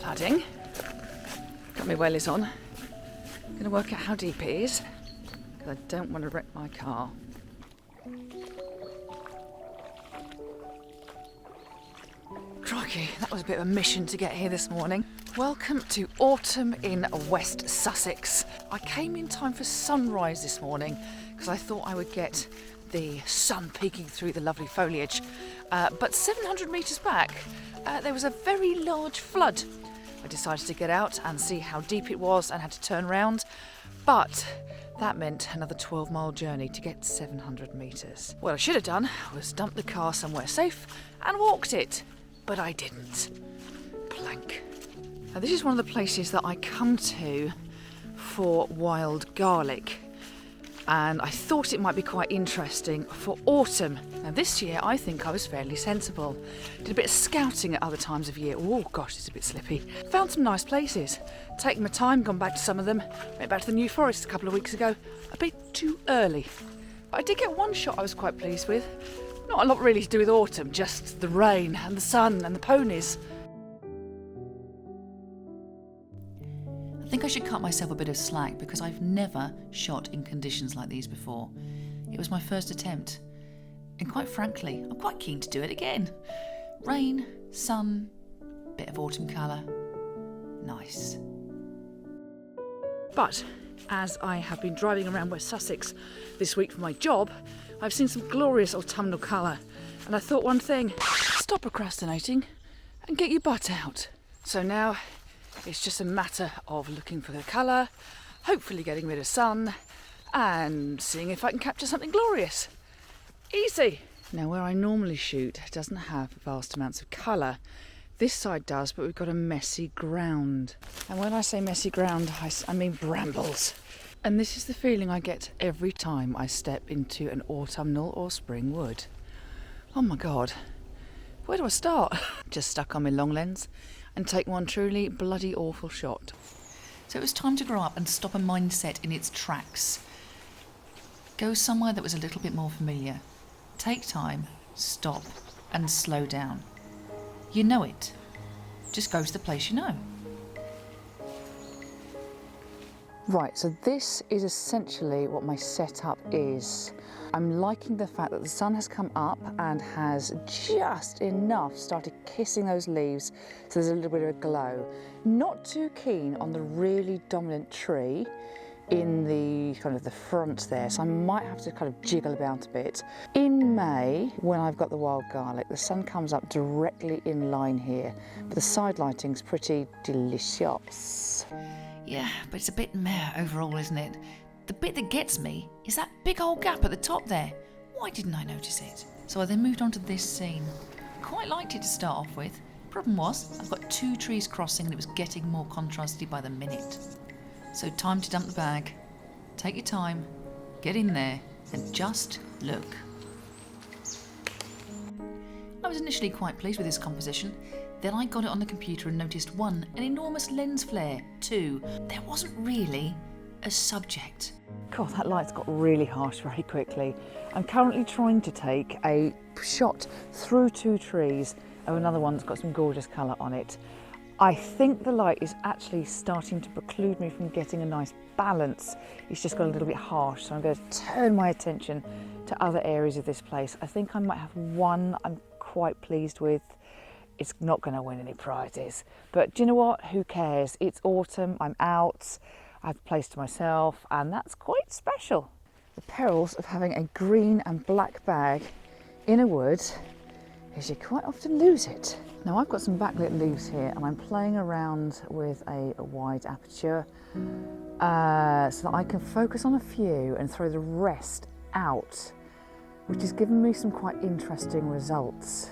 padding. Got my wellies on. I'm going to work out how deep it is, because I don't want to wreck my car. Crikey, that was a bit of a mission to get here this morning. Welcome to autumn in West Sussex. I came in time for sunrise this morning because I thought I would get the sun peeking through the lovely foliage. But 700 metres back, there was a very large flood. I decided to get out and see how deep it was and had to turn round. But that meant another 12-mile journey to get 700 metres. What I should have done was dump the car somewhere safe and walked it. But I didn't. Plank. Now, this is one of the places that I come to for wild garlic, and I thought it might be quite interesting for autumn. Now this year I think I was fairly sensible. Did a bit of scouting at other times of year. Oh gosh, it's a bit slippy. Found some nice places. Taken my time, gone back to some of them. Went back to the New Forest a couple of weeks ago. A bit too early. But I did get one shot I was quite pleased with. Not a lot really to do with autumn, just the rain and the sun and the ponies. I think I should cut myself a bit of slack because I've never shot in conditions like these before. It was my first attempt. And quite frankly, I'm quite keen to do it again. Rain, sun, bit of autumn colour. Nice. But as I have been driving around West Sussex this week for my job, I've seen some glorious autumnal colour. And I thought one thing, stop procrastinating and get your butt out. So now it's just a matter of looking for the colour, hopefully getting rid of sun, and seeing if I can capture something glorious. Easy! Now, where I normally shoot doesn't have vast amounts of colour. This side does, but we've got a messy ground. And when I say messy ground, I mean brambles. And this is the feeling I get every time I step into an autumnal or spring wood. Oh my God, where do I start? Just stuck on my long lens and take one truly bloody awful shot. So it was time to grow up and stop a mindset in its tracks. Go somewhere that was a little bit more familiar. Take time, stop, and slow down. You know it. Just go to the place you know. Right, so this is essentially what my setup is. I'm liking the fact that the sun has come up and has just enough started kissing those leaves, so there's a little bit of a glow. Not too keen on the really dominant tree in the kind of the front there, so I might have to kind of jiggle about a bit. In May, when I've got the wild garlic, the sun comes up directly in line here, but the side lighting's pretty delicious. Yeah, but it's a bit meh overall, isn't it? The bit that gets me is that big old gap at the top there. Why didn't I notice it? So I then moved on to this scene. Quite liked it to start off with. Problem was, I've got two trees crossing and it was getting more contrasty by the minute. So time to dump the bag. Take your time, get in there, and just look. I was initially quite pleased with this composition. Then I got it on the computer and noticed 1, an enormous lens flare. 2, there wasn't really a subject. God, that light's got really harsh very quickly. I'm currently trying to take a shot through 2 trees of another one that's got some gorgeous colour on it. I think the light is actually starting to preclude me from getting a nice balance. It's just got a little bit harsh, so I'm going to turn my attention to other areas of this place. I think I might have one I'm quite pleased with. It's not going to win any prizes, but do you know what? Who cares? It's autumn, I'm out, I have a place to myself, and that's quite special. The perils of having a green and black bag in a wood is you quite often lose it. Now, I've got some backlit leaves here and I'm playing around with a wide aperture so that I can focus on a few and throw the rest out, which has given me some quite interesting results.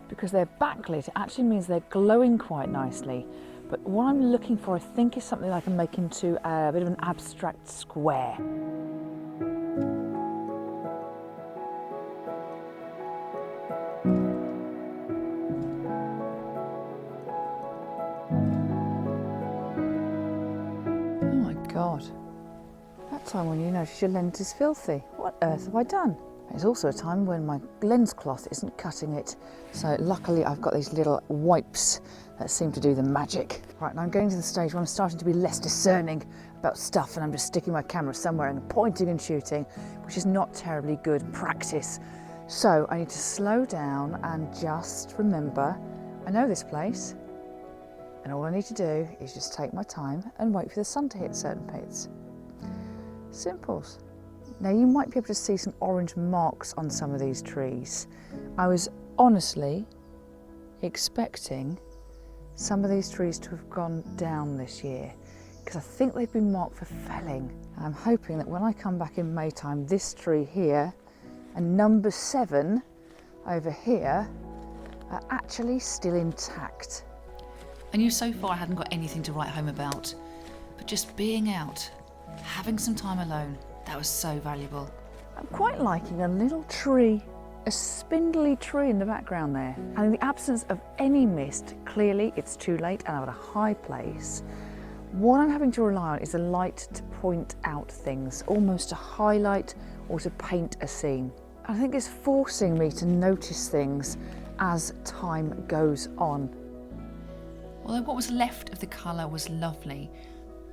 Because they're backlit, it actually means they're glowing quite nicely. But what I'm looking for, I think, is something I can make into a bit of an abstract square. Oh my God. That time when you notice your lens is filthy. What on earth have I done? It's also a time when my lens cloth isn't cutting it. So luckily I've got these little wipes that seem to do the magic. Right, now I'm getting to the stage where I'm starting to be less discerning about stuff, and I'm just sticking my camera somewhere and pointing and shooting, which is not terribly good practice. So I need to slow down and just remember, I know this place, and all I need to do is just take my time and wait for the sun to hit certain bits. Simples. Now you might be able to see some orange marks on some of these trees. I was honestly expecting some of these trees to have gone down this year, because I think they've been marked for felling. I'm hoping that when I come back in May time, this tree here and number 7 over here are actually still intact. I knew so far I hadn't got anything to write home about, but just being out, having some time alone, that was so valuable. I'm quite liking a little tree, a spindly tree in the background there. And in the absence of any mist, clearly it's too late and I'm at a high place. What I'm having to rely on is a light to point out things, almost to highlight or to paint a scene. I think it's forcing me to notice things as time goes on. Although what was left of the colour was lovely,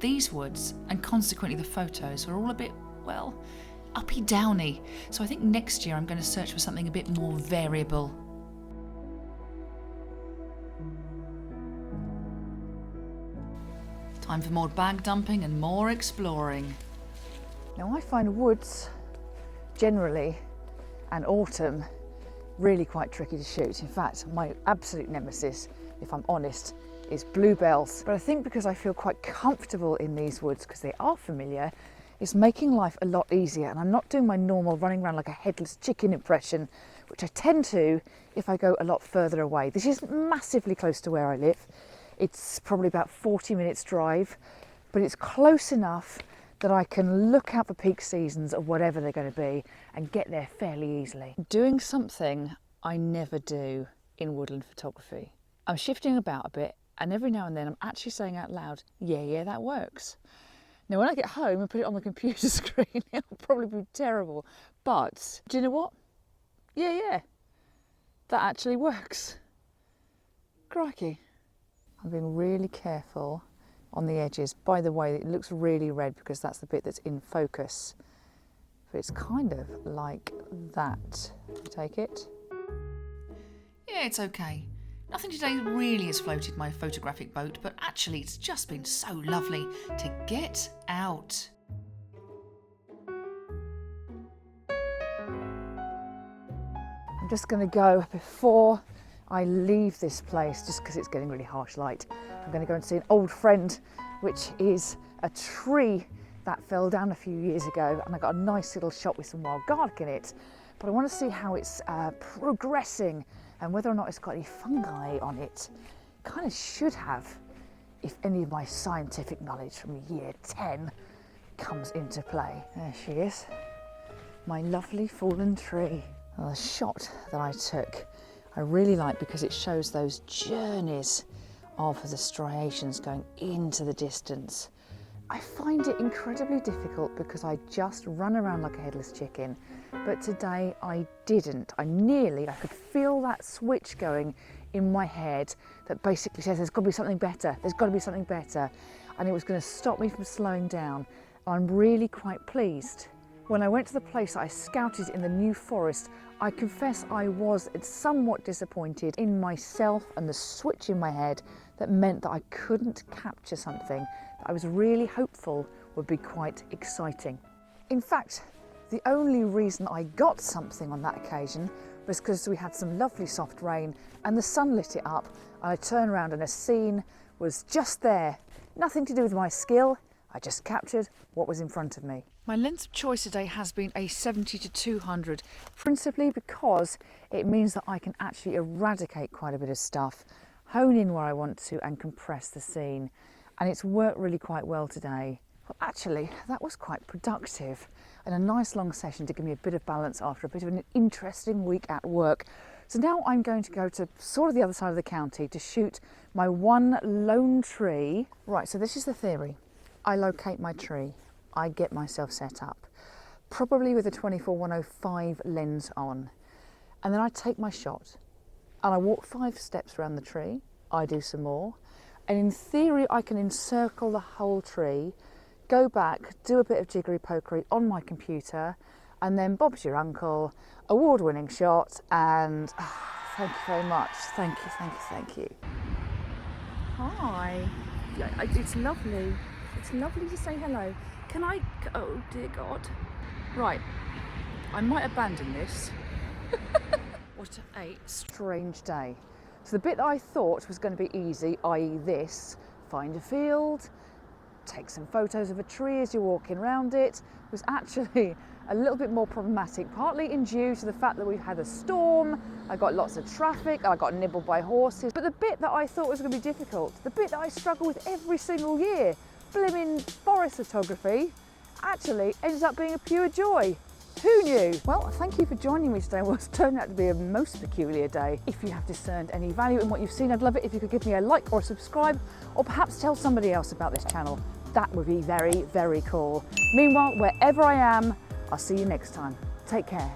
these woods, and consequently the photos, were all a bit, well, uppy-downy. So I think next year I'm going to search for something a bit more variable. Time for more bag dumping and more exploring. Now I find woods generally and autumn really quite tricky to shoot. In fact, my absolute nemesis, if I'm honest, is bluebells. But I think because I feel quite comfortable in these woods, because they are familiar, it's making life a lot easier, and I'm not doing my normal running around like a headless chicken impression, which I tend to if I go a lot further away. This isn't massively close to where I live. It's probably about 40 minutes drive, but it's close enough that I can look out for peak seasons of whatever they're going to be and get there fairly easily. Doing something I never do in woodland photography. I'm shifting about a bit, and every now and then I'm actually saying out loud, yeah, that works. Now when I get home and put it on the computer screen, it'll probably be terrible. But do you know what? Yeah, that actually works. Crikey. I'm being really careful on the edges. By the way, it looks really red because that's the bit that's in focus. But it's kind of like that. Take it. Yeah, it's okay. Nothing today really has floated my photographic boat, but actually it's just been so lovely to get out. I'm just going to go before I leave this place, just because it's getting really harsh light. I'm going to go and see an old friend, which is a tree that fell down a few years ago, and I got a nice little shot with some wild garlic in it. But I want to see how it's progressing and whether or not it's got any fungi on it. Kind of should have, if any of my scientific knowledge from year 10 comes into play. There she is, my lovely fallen tree. Well, the shot that I took I really like because it shows those journeys of the striations going into the distance. I find it incredibly difficult because I just run around like a headless chicken, but today I didn't. I could feel that switch going in my head that basically says there's got to be something better, there's got to be something better, and it was going to stop me from slowing down. I'm really quite pleased. When I went to the place that I scouted in the New Forest, I confess I was somewhat disappointed in myself and the switch in my head that meant that I couldn't capture something that I was really hopeful would be quite exciting. In fact, the only reason I got something on that occasion was because we had some lovely soft rain and the sun lit it up, and I turned around and a scene was just there. Nothing to do with my skill, I just captured what was in front of me. My lens of choice today has been a 70-200, principally because it means that I can actually eradicate quite a bit of stuff, hone in where I want to and compress the scene. And it's worked really quite well today. Well, actually, that was quite productive and a nice long session to give me a bit of balance after a bit of an interesting week at work. So now I'm going to go to sort of the other side of the county to shoot my one lone tree. Right, so this is the theory. I locate my tree. I get myself set up. probably with a 24-105 lens on. And then I take my shot and I walk 5 steps around the tree. I do some more. And in theory, I can encircle the whole tree, go back, do a bit of jiggery pokery on my computer, and then Bob's your uncle, award-winning shot, and thank you very much. Thank you, thank you, thank you. Hi. It's lovely. It's lovely to say hello. Can I, oh dear God. Right, I might abandon this. What a strange day. So the bit that I thought was going to be easy, i.e. this, find a field, take some photos of a tree as you're walking around it, was actually a little bit more problematic, partly in due to the fact that we've had a storm, I got lots of traffic, I got nibbled by horses. But the bit that I thought was going to be difficult, the bit that I struggle with every single year, blimmin' forest photography, actually ends up being a pure joy. Who knew? Well, thank you for joining me today. What's turned out to be a most peculiar day. If you have discerned any value in what you've seen, I'd love it if you could give me a like or a subscribe, or perhaps tell somebody else about this channel. That would be very, very cool. Meanwhile, wherever I am, I'll see you next time. Take care.